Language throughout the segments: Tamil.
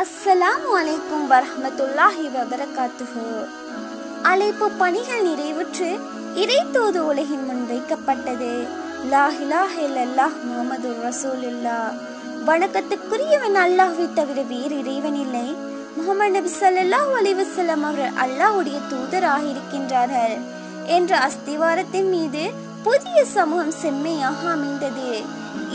அஸ்ஸலாமு அலைக்கும் வரஹ்மத்துல்லாஹி வபரகாத்துஹு. அழைப்பு பணிகள் நிறைவுற்று இறை தூது உலகின் முன் வைக்கப்பட்டது. லா இலாஹ இல்லல்லாஹ் முஹம்மதுர் ரசூலுல்லாஹ். வணக்கத்துக்குரியவன் அல்லாஹ்வை தவிர வேறு இறைவன் இல்லை. முஹம்மது நபி ஸல்லல்லாஹு அலைஹி வஸல்லம் அவர்கள் அல்லாஹ்வுடைய தூதராக இருக்கின்றார்கள் என்ற அஸ்திவாரத்தின் மீது புதிய சமூகம் செம்மையாக அமைந்தது.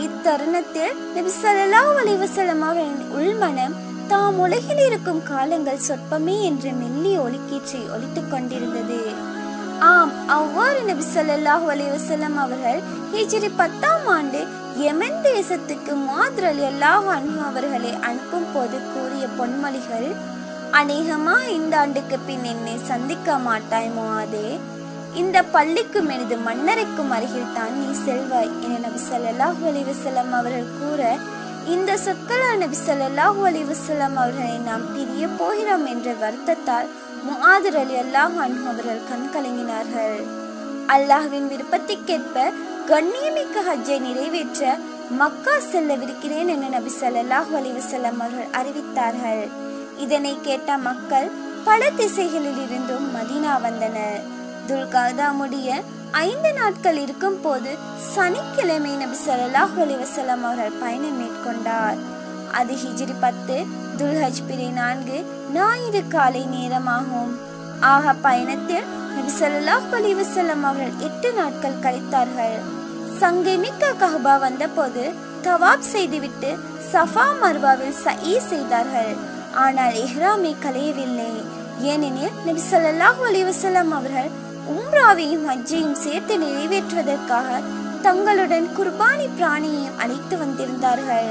இத்தருணத்தில் நபி ஸல்லல்லாஹு அலைஹி வஸல்லம் அவர்களின் உள்மனம் தாம் உலகில் இருக்கும் காலங்கள் சொற்பமே என்று மெல்லிய ஒலிக்கீற்றை ஒலித்துக் கொண்டிருந்தது. ஆம், அவ்வாறு நபி ஸல்லல்லாஹு அலைஹி வஸல்லம் அவர்கள் ஹிஜ்ரி 10ஆம் ஆண்டு யமன் தேசத்துக்கு முஆத் ரலியல்லாஹு அன்ஹு அவர்களை அனுப்பும் போது கூறிய பொன்மொழிகள், அநேகமா இந்த ஆண்டுக்கு பின் என்னை சந்திக்க மாட்டாய் முஆதே, இந்த பள்ளிக்கும் எனது மன்னரைக்கும் அருகில் தான் நீ செல்வாய் என நபி ஸல்லல்லாஹு அலைஹி வஸல்லம் அவர்கள் கூற, இந்த சொற்களால் நபி ஸல்லல்லாஹு அலைஹி வஸல்லம் அவர்களை நாம் பிரிய போகிறோம் என்ற வருத்தத்தால் முஆத் ரலியல்லாஹு அன்ஹு அவர்கள் கண் கலங்கினார்கள். அல்லாஹ்வின் விருப்பத்திற்கேற்ப கண்ணியமிக்க ஹஜ்ஜை நிறைவேற்ற மக்கா செல்லவிருக்கிறேன் என நபி ஸல்லல்லாஹு அலைஹி வஸல்லம் அவர்கள் அறிவித்தார்கள். இதனை கேட்ட மக்கள் பல திசைகளில் இருந்தும் மதீனா வந்தனர். துல்காதா முடிய 5 நாட்கள் இருக்கும் போது சனிக்கிழமை நபி ஸல்லல்லாஹு அலைஹி வஸல்லம் அவர்கள் பயணம் மேற்கொண்டார். அது ஹிஜ்ரி 10 துல்ஹஜ் பிறை 4 ஞாயிறு காலை நேரமாகும். ஆக பயணத்தில் நபி ஸல்லல்லாஹு அலைஹி வஸல்லம் அவர்கள் 8 நாட்கள் கழித்தார்கள். சங்கை மிக்க கஹ்பா வந்தபோது தவாப் செய்துவிட்டு சஃபா மர்வாவில் சஈ செய்தார்கள். ஆனால் இஹ்ராமை களையவில்லை. ஏனெனில் நபி ஸல்லல்லாஹு அலைஹி வஸல்லம் அவர்கள் உம்ராவையும் ஹஜ்ஜையும் சேர்த்து நிறைவேற்றுவதற்காக தங்களுடன் குர்பானி பிராணியையும் அழைத்து வந்திருந்தார்கள்.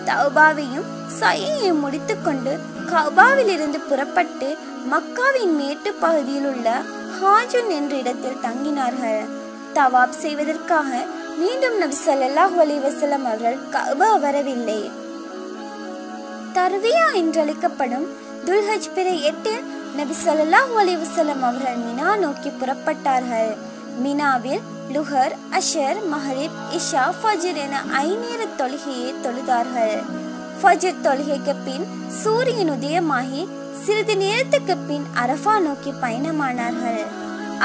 தௌபாவையும் சயையும் முடித்துக்கொண்டு கஅபாவில் இருந்து புறப்பட்டு மக்காவின் மேட்டு பகுதியில் உள்ள ஹாஜுன் என்ற இடத்தில் தங்கினார்கள். தவாப் செய்வதற்காக மீண்டும் நபி ஸல்லல்லாஹு அலைஹி வஸல்லம் அவர்கள் கஅபா வரவில்லை. தர்வியா என்றழைக்கப்படும் துல்ஹஜ் பிறை 8 நபி ஸல்லல்லாஹு அலைஹி வஸல்லம் அவர்கள் மினா நோக்கி புறப்பட்டார்கள். மினாவில் லுஹர், அஷர், மஹரிப், இஷா, ஃபஜ்ர் என 5 நேர தொழுகையை தொழுதார்கள். ஃபஜ்ர் தொழுகைக்கு பின் சூரியன் உதயமாகி சிறிது நேரத்துக்கு பின் அரஃபா நோக்கி பயணமானார்கள்.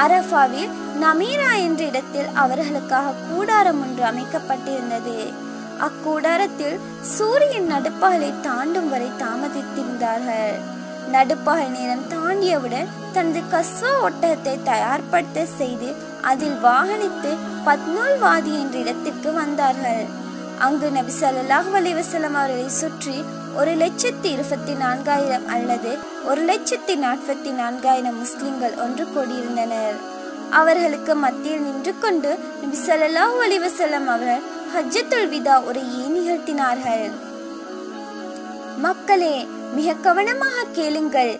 அரஃபாவில் நமீரா என்ற இடத்தில் அவர்களுக்காக கூடாரம் ஒன்று அமைக்கப்பட்டிருந்தது. அக்கூடாரத்தில் சூரியன் நடுப்பகலை தாண்டும் வரை தாமதித்திருந்தார்கள். நடுப்பகல் நேரம் தாண்டியவுடன் தனது கஸ்வா ஒட்டகத்தை தயார்படுத்த செய்து அதில் வாகனித்து பத்னூல் வாதி என்ற இடத்திற்கு வந்தார்கள். அங்கு நபி ஸல்லல்லாஹு அலைஹி வஸல்லம் அவர்களை சுற்றி 1,24,000 அல்லது 1,44,000 முஸ்லிம்கள் ஒன்று கூடியிருந்தனர். அவர்களுக்கு மத்தியில் நின்று கொண்டு நபி ஸல்லல்லாஹு அலைஹி வஸல்லம் அவர்கள் ஹஜ்ஜத்துல் விதா உரையை நிகழ்த்தினார்கள். மக்களே, மிக கவனமாக கேளுங்கள்.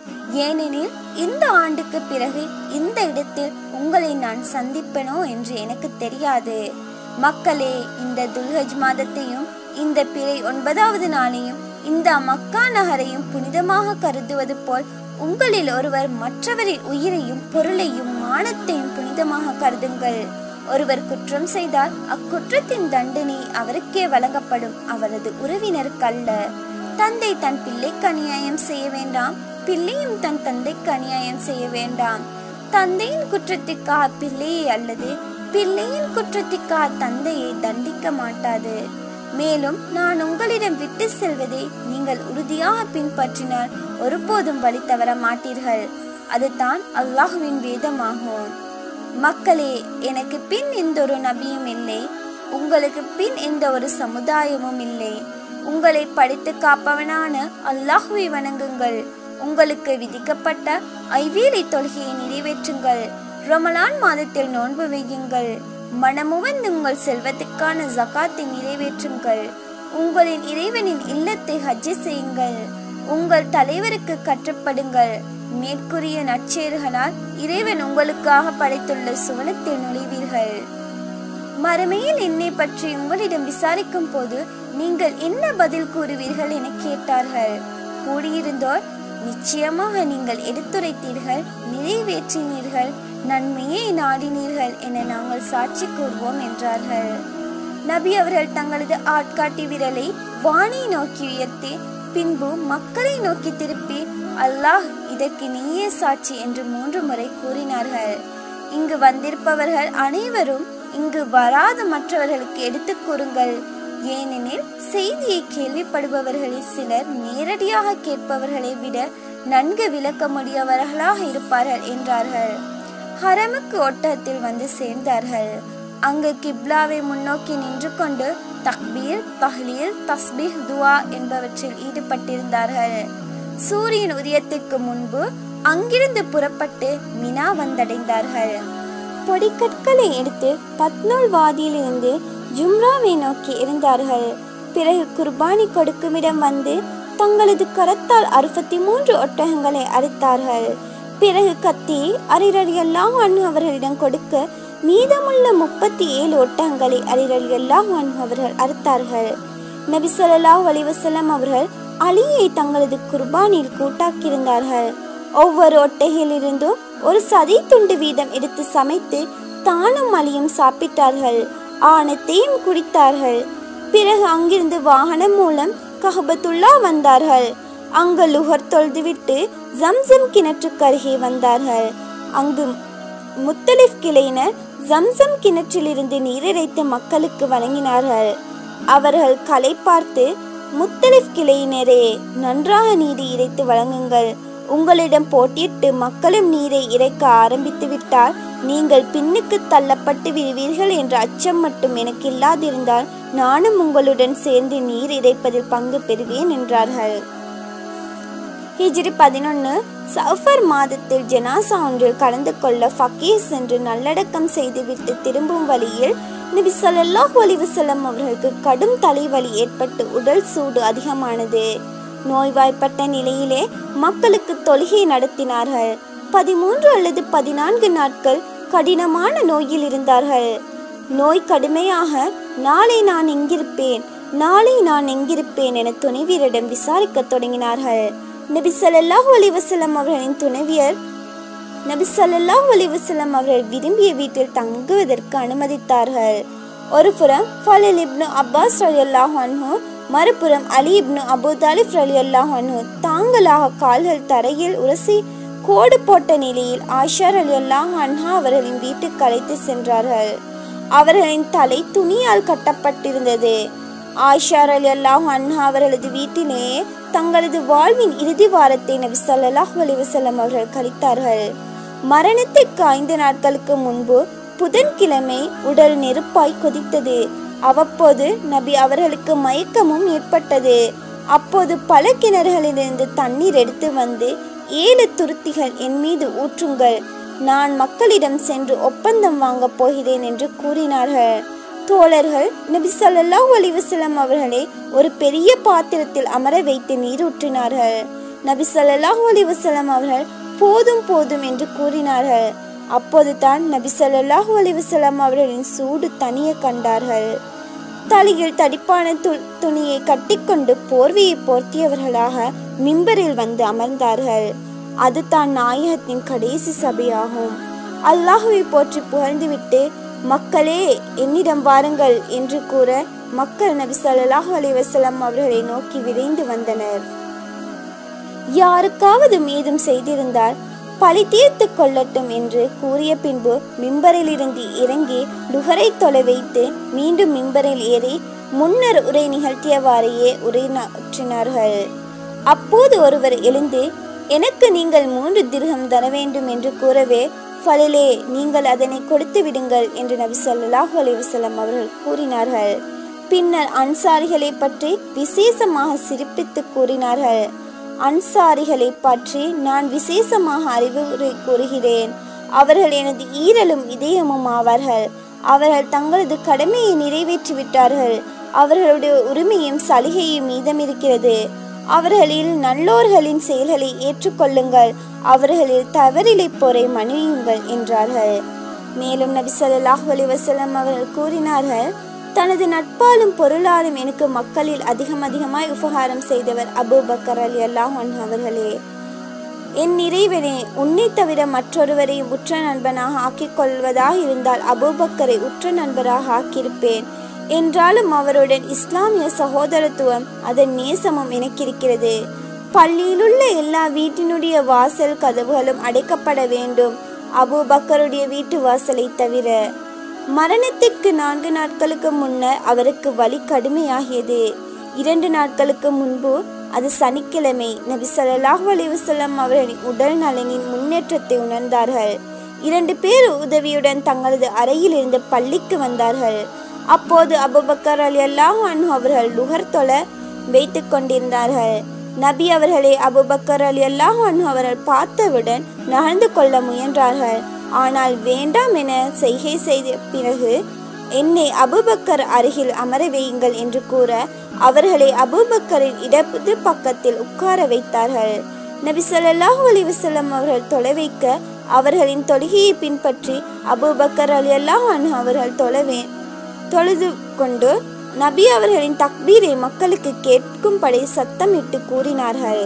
ஏனெனில் இந்த ஆண்டுக்கு பிறகு இந்த இடத்தில் உங்களை நான் சந்திப்பேனோ என்று எனக்கு தெரியாது. மக்களே, இந்த துல்ஹஜ் மாதத்தையும் இந்த பிறை 9வது நாளையும் இந்த மக்கா நகரையும் புனிதமாக கருதுவது போல் உங்களில் ஒருவர் மற்றவரின் உயிரையும் பொருளையும் மானத்தையும் புனிதமாக கருதுங்கள். ஒருவர் குற்றம் செய்தால் அக்குற்றத்தின் தண்டனை அவருக்கே வழங்கப்படும், அவரது உறவினருக்கல்ல. தந்தை தன் பிள்ளைக்கு அநியாயம் செய்ய வேண்டாம், பிள்ளையும் தன் தந்தைக்கு அநியாயம் செய்ய வேண்டாம். தந்தையின் குற்றத்திற்காக பிள்ளையை அல்லது பிள்ளையின் குற்றத்திற்காக தந்தையை தண்டிக்க மாட்டாது. மேலும் நான் உங்களிடம் விட்டு செல்வதை நீங்கள் உறுதியாக பின்பற்றினால் ஒருபோதும் வழி தவற மாட்டீர்கள். அதுதான் அல்லாஹ்வின் வேதமாகும். மக்களே, எனக்கு பின் எந்த ஒரு நபியும் இல்லை, உங்களுக்கு பின் எந்த ஒரு சமுதாயமும் இல்லை. உங்களை படித்து காப்பவனான அல்லாஹ்வை வணங்குங்கள். உங்களுக்கு விதிக்கப்பட்ட ஐவேளை தொழுகையை நிறைவேற்றுங்கள். ரமலான் மாதத்தில் நோன்பு வையுங்கள். மனமுவந்து உங்கள் செல்வத்துக்கான ஜகாத்தை நிறைவேற்றுங்கள். உங்களின் இறைவனின் இல்லத்தை ஹஜ்ஜை செய்யுங்கள். உங்கள் தலைவருக்கு கட்டுப்படுங்கள். மேற்கூறிய நற்செயல்களால் இறைவன் உங்களுக்காக படைத்துள்ள சுவனத்தில் நுழைவீர்கள். மறுமையில் என்னை பற்றி உங்களிடம் விசாரிக்கும் போது நீங்கள் என்ன பதில் கூறுவீர்கள் என கேட்டார்கள். கூடியிருந்தோர், நிச்சயமாக நீங்கள் எடுத்துரைத்தீர்கள், நிறைவேற்றினீர்கள், நன்மையை நாடினீர்கள் என நாங்கள் சாட்சி கூறுவோம் என்றார்கள். நபி அவர்கள் தங்களது ஆட்காட்டி விரலை வானை நோக்கி உயர்த்தி பின்பு மக்களை நோக்கி திருப்பி, அல்லாஹ் இதற்கு நீயே சாட்சி என்று 3 முறை கூறினார்கள். இங்கு வந்திருப்பவர்கள் அனைவரும் இங்கு வராத மற்றவர்களுக்கு எடுத்து கூறுங்கள். ஏனெனில் செய்தியை கேள்விப்படுபவர்களில் சிலர் நேரடியாக கேட்பவர்களை விட நன்கு விளக்க முடியவர்களாக இருப்பார்கள் என்றார்கள். ஹரமுக்கு ஒட்டகத்தில் வந்து சேர்ந்தார்கள். அங்கு கிப்லாவை முன்னோக்கி நின்று கொண்டு தக்பீர், தஹ்லீல், தஸ்பீஹ், துவா என்பவற்றில் ஈடுபட்டிருந்தார்கள். சூரியன் உதயத்திற்கு முன்பு அங்கிருந்து புறப்பட்டு மினா வந்தடைந்தார்கள். பொடிக்கற்களை எடுத்து பத்னோல் வாதியிலிருந்து ஜும்ராவை நோக்கி இருந்தார்கள். பிறகு குர்பானி கொடுக்குமிடம் வந்து தங்களது கரத்தால் 63 ஒட்டகங்களை அறுத்தார்கள். பிறகு கத்தி அலி ரலியல்லாஹு அன்ஹு அவர்களிடம் கொடுக்க மீதமுள்ள 37 ஒட்டகங்களை அலி ரலியல்லாஹு அன்ஹு அவர்கள் அறுத்தார்கள். நபி ஸல்லல்லாஹு அலைஹி வஸல்லம் அவர்கள் அலியை தங்களது குர்பானில் கூட்டாக்கியிருந்தார்கள். ஒவ்வொரு ஒட்டகையிலிருந்தும் ஒரு சதை துண்டு வீதம் எடுத்து சமைத்து தானும் அலியும் சாப்பிட்டார்கள். ஆனத்தையும் குடித்தார்கள். பிறகு அங்கிருந்து வாகனம் மூலம் கஹபத்துல்லா வந்தார்கள். அங்கு லுஹர் தொழுதுவிட்டு ஜம்சம் கிணற்றுக்கு அருகே வந்தார்கள். அங்கு முத்தலிஃப் கிளையினர் ஜம்சம் கிணற்றிலிருந்து நீரிறைத்து மக்களுக்கு வழங்கினார்கள். அவர்கள் களை பார்த்து, முத்தலிஃப் கிளையினரே, நன்றாக நீரை இறைத்து வழங்குங்கள். உங்களிடம் போட்டியிட்டு மக்களும் நீரை இறைக்க ஆரம்பித்து விட்டால் நீங்கள் பின்னுக்கு தள்ளப்பட்டு விடுவீர்கள் என்ற அச்சம் மட்டும் எனக்கு இல்லாதிருந்தால் நானும் உங்களுடன் சேர்ந்து நீர் இறைப்பதில் பங்கு பெறுவேன் என்றார்கள். ஹிஜ்ரி 11 சஃபர் மாதத்தில் ஜனாசா ஒன்றில் கலந்து கொள்ள ஃபக்கீஹ் சென்று நல்லடக்கம் செய்துவிட்டு திரும்பும் வழியில் நபி ஸல்லல்லாஹு அலைஹி வஸல்லம் அவர்களுக்கு கடும் தலைவலி ஏற்பட்டு உடல் சூடு அதிகமானது. நோய்வாய்ப்பட்ட நிலையிலே மக்களுக்கு தொழுகை நடத்தினார்கள். 13 அல்லது 14 நாட்கள் கடினமான நோயில் இருந்தார்கள். நோய் கடுமையாக நாளை நான் எங்கிருப்பேன் என துணைவியரிடம் விசாரிக்க தொடங்கினார்கள். நபி ஸல்லல்லாஹு அலைஹி வஸல்லம் அவர்களின் துணைவியர் நபி ஸல்லல்லாஹு அலைஹி வஸல்லம் அவர்கள் விரும்பிய வீட்டில் தங்குவதற்கு அனுமதித்தார்கள். ஒரு புறம் ஃபலில் இப்னு அப்பாஸ் ரலியல்லாஹு அன்ஹு, மறுபுறம் அலி இப்னு அபூ தாலிப் ரலியல்லாஹு அன்ஹு தாங்களாக கால்கள் தரையில் உரசி கோடு போட்ட நிலையில் ஆயிஷா ரலியல்லாஹு அன்ஹா அவர்களின் வீட்டுக்கு அழைத்து சென்றார்கள். அவர்களின் தலை துணியால் கட்டப்பட்டிருந்தது. ஆயிஷா ரலியல்லாஹு அன்ஹா அவர்களது வீட்டிலேயே தங்களது வாழ்வின் இறுதி வாரத்தை நபி ஸல்லல்லாஹு அலைஹி வஸல்லம் அவர்கள் கழித்தார்கள். மரணத்திற்கு 5 நாட்களுக்கு முன்பு புதன்கிழமை உடல் நெருப்பாய் கொதித்தது. அவ்வப்போது நபி அவர்களுக்கு மயக்கமும் ஏற்பட்டது. அப்போது பல கிணறுகளிலிருந்து தண்ணீர் எடுத்து வந்து 7 துருத்திகள் என் மீது ஊற்றுங்கள், நான் மக்களிடம் சென்று ஒப்பந்தம் வாங்கப் போகிறேன் என்று கூறினார்கள். தோழர்கள் நபி ஸல்லல்லாஹு அலைஹி வஸல்லம் அவர்களை ஒரு பெரிய பாத்திரத்தில் அமர வைத்து நீர் ஊற்றினார்கள். நபி ஸல்லல்லாஹு அலைஹி வஸல்லம் அவர்கள் போதும் போதும் என்று கூறினார்கள். அப்போது தான் நபி ஸல்லல்லாஹு அலைஹி வஸல்லம் அவர்களின் சூடு தனிய கண்டார்கள். தலையில் தடிப்பான துணியை கட்டிக்கொண்டு போர்வையை போர்த்தியவர்களாக மிம்பரில் வந்து அமர்ந்தார்கள். அது தான் நாயகத்தின் கடைசி சபையாகும். அல்லாஹுவை போற்றி புகழ்ந்துவிட்டு, மக்களே என்னிடம் வாருங்கள் என்று கூற மக்கள் நபி ஸல்லல்லாஹு அலைஹி வஸல்லம் அவர்களை நோக்கி விரைந்து வந்தனர். யாருக்காவது மீதும் செய்திருந்தால் பழி தீர்த்து கொள்ளட்டும் என்று கூறிய பின்பு மிம்பரில் இருந்து இறங்கி லுஹரை தொலை வைத்து மீண்டும் மிம்பரில் ஏறி முன்னர் உரை நிகழ்த்தியவாறையே உரையாற்றினார்கள். அப்போது ஒருவர் எழுந்து, எனக்கு நீங்கள் 3 திர்ஹம் தர வேண்டும் என்று கூறவே, ஃபலிலே, நீங்கள் அதனை கொடுத்து விடுங்கள் என்று நபி ஸல்லல்லாஹு அலைஹி வஸல்லம் அவர்கள் கூறினார்கள். பின்னர் அன்சாரிகளை பற்றி விசேஷமாக சிரிப்பித்து கூறினார்கள். அன்சாரிகளை பற்றி நான் விசேஷமாக அறிவுரை கூறுகிறேன். அவர்கள் எனது ஈரலும் இதயமும் ஆவார்கள். அவர்கள் தங்களது கடமையை நிறைவேற்றிவிட்டார்கள். அவர்களுடைய உரிமையும் சலுகையும் மீதமிருக்கிறது. அவர்களில் நல்லோர்களின் செயல்களை ஏற்றுக்கொள்ளுங்கள், அவர்களில் தவறிழைப்போரை மன்னியுங்கள் என்றார்கள். மேலும் நபி ஸல்லல்லாஹு அலைஹி வஸல்லம் அவர்கள் கூறினார்கள், தனது நட்பாலும் பொருளாலும் எனக்கு மக்களில் அதிகமாய் உபகாரம் செய்தவர் அபூபக்கர் ரலியல்லாஹு அன்ஹு அவர்களே. என் இறைவனே, உன்னை தவிர மற்றொருவரை உற்ற நண்பனாக ஆக்கிக் கொள்வதாக இருந்தால் அபூபக்கரை உற்ற நண்பராக ஆக்கியிருப்பேன். என்றாலும் அவருடன் இஸ்லாமிய சகோதரத்துவம் அதன் நேசமும் எனக்கிருக்கிறது. பள்ளியிலுள்ள எல்லா வீட்டினுடைய வாசல் கதவுகளும் அடைக்கப்பட வேண்டும், அபூபக்கருடைய வீட்டு வாசலை தவிர. மரணத்திற்கு 4 நாட்களுக்கு முன்னர் அவருக்கு வலி கடுமையாகியது. 2 நாட்களுக்கு முன்பு, அது சனிக்கிழமை, நபி ஸல்லல்லாஹு அலைஹி வஸல்லம் அவர்களின் உடல் நலனின் முன்னேற்றத்தை உணர்ந்தார்கள். 2 பேர் உதவியுடன் தங்களது அறையில் இருந்து பள்ளிக்கு வந்தார்கள். அப்போது அபூபக்கர் ரலியல்லாஹு அன்ஹு அவர்கள் லுஹர் தொழ வைத்து கொண்டிருந்தார்கள். நபி அவர்களை அபூபக்கர் ரலியல்லாஹு அன்ஹு அவர்கள் பார்த்தவுடன் நகர்ந்து கொள்ள முயன்றார்கள். ஆனால் வேண்டாம் என செய்கை செய்த பிறகு, என்னை அபூபக்கர் அருகில் அமர வையுங்கள் என்று கூற அவர்களை அபூபக்கரின் இடது பக்கத்தில் உட்கார வைத்தார்கள். நபி ஸல்லல்லாஹு அலைஹி வஸல்லம் அவர்கள் தொலை வைக்க அவர்களின் தொழுகையை பின்பற்றி அபூபக்கர் ரலியல்லாஹு அன்ஹு அவர்கள் தொழுது கொண்டு நபி அவர்களின் தக்பீரை மக்களுக்கு கேட்கும்படி சத்தமிட்டு கூறினார்கள்.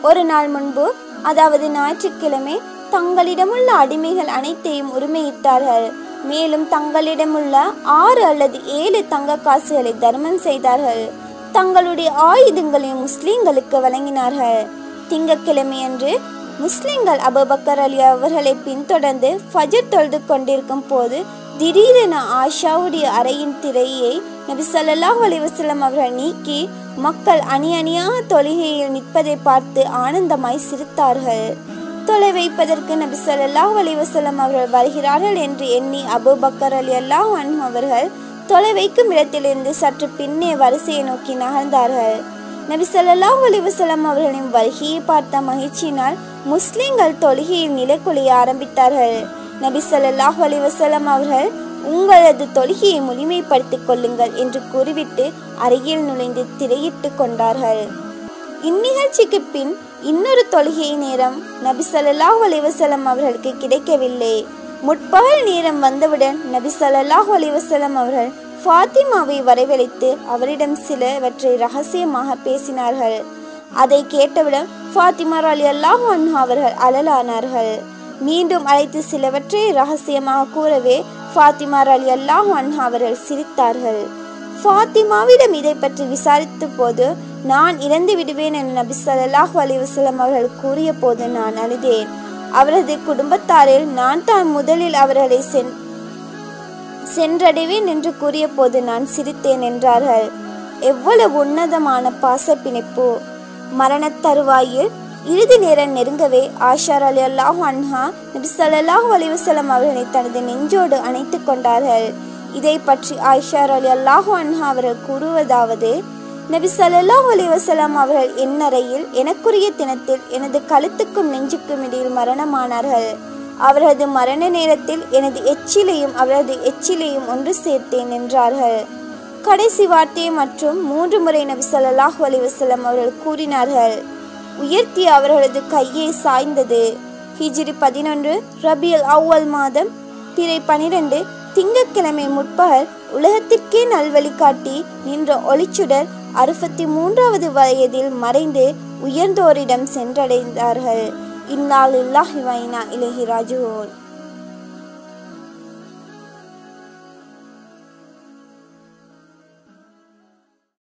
ஒரு நாள் முன்பு, அதாவது ஞாயிற்றுக்கிழமை, தங்களிடமுள்ள அடிமைகள் அனைத்தையும் உரிமையிட்டார்கள். மேலும் தங்களிடமுள்ள 6 அல்லது 7 தங்க காசுகளை தர்மம் செய்தார்கள். தங்களுடைய ஆயுதங்களையும் முஸ்லிம்களுக்கு வழங்கினார்கள். திங்கட்கிழமையன்று முஸ்லிம்கள் அபூபக்கர் அலி அவர்களை பின்தொடர்ந்து ஃபஜர் தொழுது கொண்டிருக்கும் போது திடீரென ஆஷாவுடைய அறையின் திரையை நபி ஸல்லல்லாஹு அலைஹி வஸல்லம் அவர்கள் நீக்கி மக்கள் அணி அணியாக தொழுகையில் நிற்பதை பார்த்து ஆனந்தமாய் சிரித்தார்கள். தொலை வைப்பதற்கு நபி ஸல்லல்லாஹு அலைஹி வஸல்லம் அவர்கள் வருகிறார்கள் என்று எண்ணி அபூபக்கர் ரலியல்லாஹு அன்ஹு அவர்கள் தொலை வைக்கும் இடத்திலிருந்து சற்று பின்னே வரிசையை நோக்கி நகர்ந்தார்கள். நபி ஸல்லல்லாஹு அலைஹி வஸல்லம் அவர்களின் வருகையை பார்த்த மகிழ்ச்சியினால் முஸ்லிம்கள் தொழுகையில் நிலைக்குலைய ஆரம்பித்தார்கள். நபி ஸல்லல்லாஹு அலைஹி வஸல்லம் அவர்கள், உங்களது தொழுகையை முழுமைப்படுத்திக் கொள்ளுங்கள் என்று கூறிவிட்டு அறையில் நுழைந்து திரையிட்டு கொண்டார்கள். இந்நிகழ்ச்சிக்கு பின் இன்னொரு தொழுகை நேரம் நபி ஸல்லல்லாஹு அலைஹி வஸல்லம் அவர்களுக்கு கிடைக்கவில்லை. முற்பகல் நேரம் வந்தவுடன் நபி ஸல்லல்லாஹு அலைஹி வஸல்லம் அவர்கள் ஃபாத்திமாவை வரவழைத்து அவரிடம் சிலவற்றை ரகசியமாக பேசினார்கள். அதை கேட்டவுடன் ஃபாத்திமா ரலியல்லாஹு அன்ஹா அவர்கள் அழலானார்கள். மீண்டும் அழைத்து சிலவற்றை ரகசியமாக கூறவே ஃபாத்திமா ரலியல்லாஹு அன்ஹா அவர்கள் சிரித்தார்கள். ஃபாத்திமாவிடம் இதை பற்றி விசாரித்த போது, நான் இறந்து விடுவேன் என நபி ஸல்லல்லாஹு அலைஹி வஸல்லம் அவர்கள் கூறிய போது நான் அழுதேன். அவரது குடும்பத்தாரில் நான் தான் முதலில் அவர்களை சென்றடைவேன் என்று கூறிய போது நான் சிரித்தேன் என்றார்கள். எவ்வளவு உன்னதமான பாச பிணைப்பு! மரணத் தருவாயில் இறுதி நேரம் நெருங்கவே ஆயிஷா ரலியல்லாஹு அன்ஹா நபி ஸல்லல்லாஹு அலைஹி வஸல்லம் அவர்களை தனது நெஞ்சோடு அணைத்து கொண்டார்கள். இதை பற்றி ஆயிஷா ரலியல்லாஹு அன்ஹா அவர்கள் கூறுவதாவது, நபி ஸல்லல்லாஹு அலைஹி வஸல்லம் அவர்கள் என் அறையில் எனக்குரிய தினத்தில் எனது கழுத்துக்கும் நெஞ்சுக்கும் இடையில் மரணமானார்கள். அவரது மரண நேரத்தில் எனது எச்சிலையும் அவரது எச்சிலையும் ஒன்று சேர்த்தேன் என்றார்கள். கடைசி வார்த்தையை மற்றும் 3 முறை நபி ஸல்லல்லாஹு அலைஹி வஸல்லம் அவர்கள் கூறினார்கள். உயர்த்தி அவர்களது கையை சாய்ந்தது. ஹிஜ்ரி 11 ரபியுல் அவ்வல் மாதம் பிறை 12 திங்கட்கிழமை முற்பகல் உலகத்திற்கே நல்வழி காட்டி நின்ற ஒளிச்சுடர் 63வது வயதில் மறைந்து உயர்ந்தோரிடம் சென்றடைந்தார்கள். இன்னா லில்லாஹி வ இன்னா இலைஹி ராஜிஊன்.